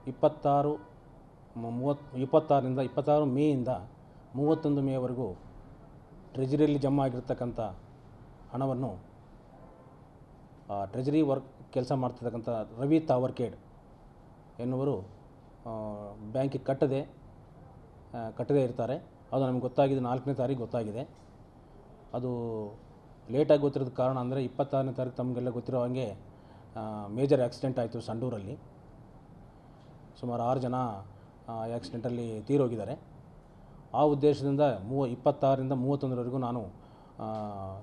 26 ಮೇಯಿಂದ 31 ಮೇವರೆಗೂ ಟ್ರೆಜರಿಯಲ್ಲಿ ಜಮಾ ಆಗಿರ್ತಕ್ಕಂಥ ಹಣವನ್ನು ಟ್ರೆಜರಿ ವರ್ಕ್ ಕೆಲಸ ಮಾಡ್ತಿರ್ತಕ್ಕಂಥ ರವಿ ತಾವರ್ಕೇಡ್ ಎನ್ನುವರು ಬ್ಯಾಂಕಿಗೆ ಕಟ್ಟದೇ ಇರ್ತಾರೆ. ಅದು ನಮಗೆ ಗೊತ್ತಾಗಿದೆ, 4ನೇ ತಾರೀಕು ಗೊತ್ತಾಗಿದೆ. ಅದು ಲೇಟಾಗಿ ಗೊತ್ತಿರೋದ ಕಾರಣ ಅಂದರೆ 26ನೇ ತಾರೀಕು ತಮಗೆಲ್ಲ ಗೊತ್ತಿರೋ ಹಾಗೆ ಮೇಜರ್ ಆಕ್ಸಿಡೆಂಟ್ ಆಯಿತು ಸಂಡೂರಲ್ಲಿ. ಸುಮಾರು 6 ಜನ ಆಕ್ಸಿಡೆಂಟಲ್ಲಿ ತೀರೋಗಿದ್ದಾರೆ. ಆ ಉದ್ದೇಶದಿಂದ 26ರಿಂದ 31ರವರೆಗೂ ನಾನು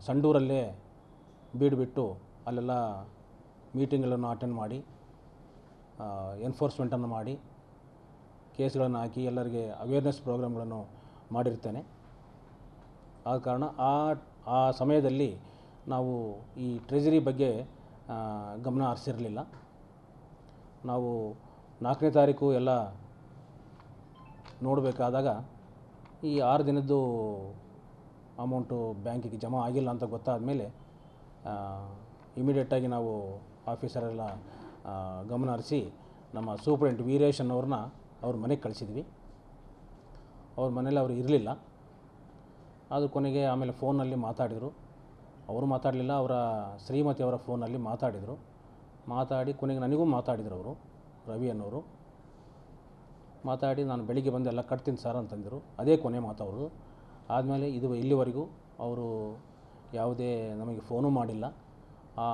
ಸಂಡೂರಲ್ಲೇ ಬೀಡುಬಿಟ್ಟು ಅಲ್ಲೆಲ್ಲ ಮೀಟಿಂಗ್ಗಳನ್ನು ಅಟೆಂಡ್ ಮಾಡಿ ಎನ್ಫೋರ್ಸ್ಮೆಂಟನ್ನು ಮಾಡಿ ಕೇಸ್ಗಳನ್ನು ಹಾಕಿ ಎಲ್ಲರಿಗೆ ಅವೇರ್ನೆಸ್ ಪ್ರೋಗ್ರಾಮ್ಗಳನ್ನು ಮಾಡಿರ್ತೇನೆ. ಆದ ಕಾರಣ ಆ ಸಮಯದಲ್ಲಿ ನಾವು ಈ ಟ್ರೆಜರಿ ಬಗ್ಗೆ ಗಮನ ಹರಿಸಿರಲಿಲ್ಲ. ನಾವು 4ನೇ ತಾರೀಕು ಎಲ್ಲ ನೋಡಬೇಕಾದಾಗ ಈ 6 ದಿನದ್ದು ಅಮೌಂಟು ಬ್ಯಾಂಕಿಗೆ ಜಮಾ ಆಗಿಲ್ಲ ಅಂತ ಗೊತ್ತಾದ ಮೇಲೆ ಇಮಿಡಿಯೇಟಾಗಿ ನಾವು ಆಫೀಸರೆಲ್ಲ ಗಮನ ಹರಿಸಿ ನಮ್ಮ ಸೂಪರಿಂಟ್ ವೀರೇಶ್ ಅನ್ನೋರನ್ನ ಅವ್ರ ಮನೆಗೆ ಕಳಿಸಿದ್ವಿ. ಅವ್ರ ಮನೇಲಿ ಅವರು ಇರಲಿಲ್ಲ. ಅದು ಕೊನೆಗೆ ಆಮೇಲೆ ಫೋನಲ್ಲಿ ಮಾತಾಡಿದರು. ಅವರು ಮಾತಾಡಲಿಲ್ಲ, ಅವರ ಶ್ರೀಮತಿ ಅವರ ಫೋನಲ್ಲಿ ಮಾತಾಡಿ ಕೊನೆಗೆ ನನಗೂ ಮಾತಾಡಿದರು. ಅವರು ರವಿ ಅನ್ನೋರು ಮಾತಾಡಿ ನಾನು ಬೆಳಿಗ್ಗೆ ಬಂದು ಎಲ್ಲ ಕಟ್ತೀನಿ ಸರ್ ಅಂತಂದರು. ಅದೇ ಕೊನೆ ಮಾತವರು. ಆದಮೇಲೆ ಇಲ್ಲಿವರೆಗೂ ಅವರು ಯಾವುದೇ ನಮಗೆ ಫೋನು ಮಾಡಿಲ್ಲ. ಆ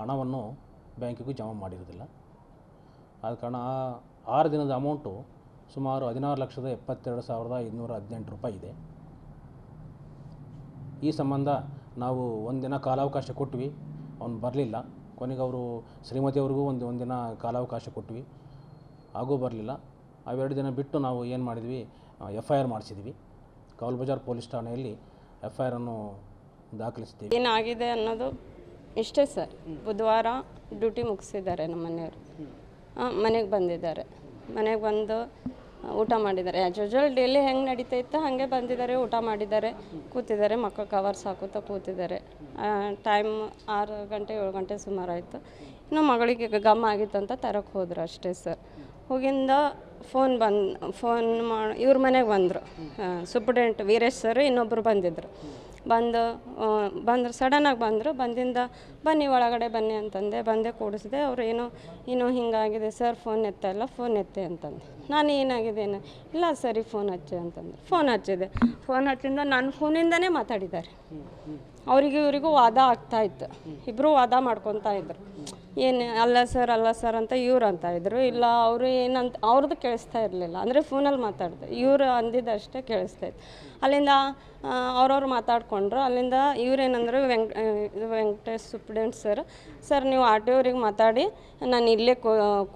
ಹಣವನ್ನು ಬ್ಯಾಂಕಿಗೂ ಜಮಾ ಮಾಡಿರೋದಿಲ್ಲ. ಆದ ಕಾರಣ 6 ದಿನದ ಅಮೌಂಟು ಸುಮಾರು 16,72,518 ರೂಪಾಯಿ ಇದೆ. ಈ ಸಂಬಂಧ ನಾವು ಒಂದಿನ ಕಾಲಾವಕಾಶ ಕೊಟ್ವಿ, ಅವನು ಬರಲಿಲ್ಲ. ಕೊನೆಗೆ ಅವರು ಶ್ರೀಮತಿಯವ್ರಿಗೂ ಒಂದಿನ ಕಾಲಾವಕಾಶ ಕೊಟ್ವಿ, ಹಾಗೂ ಬರಲಿಲ್ಲ. ಅವೆರಡು ದಿನ ಬಿಟ್ಟು ನಾವು ಏನು ಮಾಡಿದ್ವಿ, FIR ಮಾಡಿಸಿದ್ವಿ. ಕೌಲ್ ಬಜಾರ್ ಪೊಲೀಸ್ ಠಾಣೆಯಲ್ಲಿ FIR ಅನ್ನು ದಾಖಲಿಸ್ತೀವಿ. ಏನಾಗಿದೆ ಅನ್ನೋದು ಇಷ್ಟೇ ಸರ್. ಬುಧವಾರ ಡ್ಯೂಟಿ ಮುಗಿಸಿದ್ದಾರೆ ನಮ್ಮ ಮನೆಯವರು. ಮನೆಗೆ ಬಂದಿದ್ದಾರೆ. ಮನೆಗೆ ಬಂದು ಊಟ ಮಾಡಿದ್ದಾರೆ. ಆ್ಯಸ್ ಯೂಶುವಲ್ ಡೈಲಿ ಹೆಂಗೆ ನಡೀತೈತೆ ಹಾಗೆ ಬಂದಿದ್ದಾರೆ, ಊಟ ಮಾಡಿದ್ದಾರೆ, ಕೂತಿದ್ದಾರೆ. ಮಕ್ಕಳು ಕವರ್ಸ್ ಹಾಕುತ್ತಾ ಕೂತಿದ್ದಾರೆ. ಟೈಮ್ 6 ಗಂಟೆ 7 ಗಂಟೆ ಸುಮಾರು ಆಯಿತು. ಇನ್ನು ಮಗಳಿಗೆ ಗಮ್ ಆಗಿತ್ತು ಅಂತ ತರಕ್ಕೆ ಹೋದ್ರು ಅಷ್ಟೇ ಸರ್. ಹೋಗಿಂದ ಫೋನ್ ಮಾಡಿ ಇವ್ರ ಮನೆಗೆ ಬಂದರು. ಸೂಪ್ರಿಡೆಂಟ್ ವೀರೇಶ್ ಸರ್ ಇನ್ನೊಬ್ಬರು ಬಂದರು ಸಡನ್ನಾಗಿ ಬಂದರು. ಬಂದಿಂದ ಬನ್ನಿ ಒಳಗಡೆ ಬನ್ನಿ ಅಂತಂದೆ. ಬಂದೆ, ಕೂಡಿಸಿದೆ. ಅವ್ರು ಏನೋ ಹಿಂಗಾಗಿದೆ ಸರ್, ಫೋನ್ ಎತ್ತೆ ಅಂತಂದೆ. ನಾನು ಏನಾಗಿದೆ ಇಲ್ಲ ಸರಿ ಫೋನ್ ಹಚ್ಚಿ ಅಂತಂದ್ರೆ ಫೋನ್ ಹಚ್ಚಿದೆ. ಫೋನ್ ಹಚ್ಚಿಂದ ನನ್ನ ಫೋನಿಂದನೇ ಮಾತಾಡಿದ್ದಾರೆ. ಇವರಿಗೂ ವಾದ ಆಗ್ತಾಯಿತ್ತು. ಇಬ್ಬರು ವಾದ ಮಾಡ್ಕೊತಾ ಇದ್ರು. ಅಲ್ಲ ಸರ್ ಅಂತ ಇವ್ರು ಅಂತ ಇದ್ರು. ಇಲ್ಲ ಅವರು ಏನಂತ ಅವ್ರದ್ದು ಕೇಳಿಸ್ತಾ ಇರಲಿಲ್ಲ. ಅಂದರೆ ಫೋನಲ್ಲಿ ಮಾತಾಡ್ತಾರೆ, ಇವರು ಅಂದಿದ್ದಷ್ಟೇ ಕೇಳಿಸ್ತಾಯಿತ್ತು. ಅಲ್ಲಿಂದ ಅವ್ರವ್ರು ಮಾತಾಡ್ಕೊಂಡ್ರು. ಅಲ್ಲಿಂದ ಇವ್ರೇನಂದ್ರು, ವೆಂಕಟೇಶ್ ಸೂಪ್ರಿಡೆಂಟ್ ಸರ್ ನೀವು RTO ಅವ್ರಿಗೆ ಮಾತಾಡಿ ನಾನು ಇಲ್ಲೇ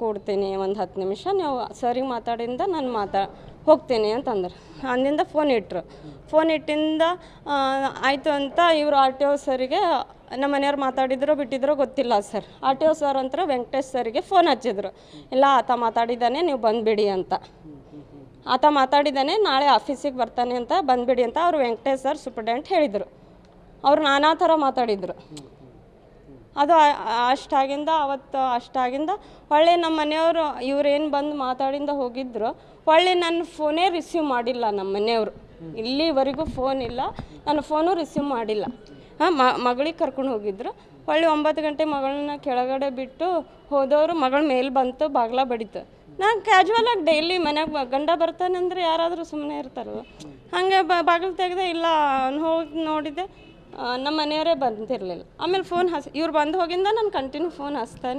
ಕೂಡ್ತೀನಿ ಒಂದು 10 ನಿಮಿಷ, ನೀವು ಸರಿಗೆ ಮಾತಾಡಿಂದ ನಾನು ಹೋಗ್ತೀನಿ ಅಂತಂದ್ರೆ. ಅಂದಿಂದ ಫೋನ್ ಇಟ್ಟಿಂದ ಆಯಿತು ಅಂತ ಇವರು RTO ಸರಿಗೆ ನಮ್ಮ ಮನೆಯವ್ರು ಮಾತಾಡಿದ್ರು ಬಿಟ್ಟಿದ್ರು ಗೊತ್ತಿಲ್ಲ ಸರ್. RTO ಸರ್ ಅಂತ ವೆಂಕಟೇಶ್ ಸರ್ಗೆ ಫೋನ್ ಹಚ್ಚಿದ್ರು. ಇಲ್ಲ ಆತ ಮಾತಾಡಿದ್ದಾನೆ, ನೀವು ಬಂದುಬಿಡಿ ಅಂತ. ಆತ ಮಾತಾಡಿದ್ದಾನೆ, ನಾಳೆ ಆಫೀಸಿಗೆ ಬರ್ತಾನೆ ಅಂತ, ಬಂದುಬಿಡಿ ಅಂತ ಅವರು ವೆಂಕಟೇಶ್ ಸರ್ ಸೂಪ್ರಿಡೆಂಟ್ ಹೇಳಿದರು. ಅವ್ರು ನಾನಾ ಥರ ಮಾತಾಡಿದರು. ಅದು ಅಷ್ಟಾಗಿಂದ ಹೊಳ್ಳಿ ನಮ್ಮ ಮನೆಯವರು ಇವರೇನು ಬಂದು ಮಾತಾಡಿಂದ ಹೋಗಿದ್ರು. ಹೊಳ್ಳಿ ನನ್ನ ಫೋನೇ ರಿಸೀವ್ ಮಾಡಿಲ್ಲ ನಮ್ಮ ಮನೆಯವರು. ಇಲ್ಲಿವರೆಗೂ ಫೋನ್ ಇಲ್ಲ, ನನ್ನ ಫೋನು ರಿಸೀವ್ ಮಾಡಿಲ್ಲ. ಮಗಳಿಗೆ ಕರ್ಕೊಂಡು ಹೋಗಿದ್ರು. ಹೊಳ್ಳಿ 9 ಗಂಟೆ ಮಗಳನ್ನ ಕೆಳಗಡೆ ಬಿಟ್ಟು ಹೋದವರು ಮಗಳ ಮೇಲೆ ಬಂತು, ಬಾಗ್ಲ ಬಡಿತು. ನಾನು ಕ್ಯಾಜುವಲಾಗಿ ಡೈಲಿ ಮನೆಗೆ ಗಂಡ ಬರ್ತಾನೆ ಅಂದರೆ ಯಾರಾದರೂ ಸುಮ್ಮನೆ ಇರ್ತಾರಲ್ಲ, ಹಾಗೆ ಬಾಗಿಲು ತೆಗೆದೆ. ಇಲ್ಲ ಹೋಗಿ ನೋಡಿದೆ, ನಮ್ಮ ಮನೆಯವರೇ ಬಂದಿರಲಿಲ್ಲ. ಆಮೇಲೆ ಇವ್ರು ಬಂದು ಹೋಗಿಂದ ನಾನು ಕಂಟಿನ್ಯೂ ಫೋನ್ ಹಚ್ತಾನೆ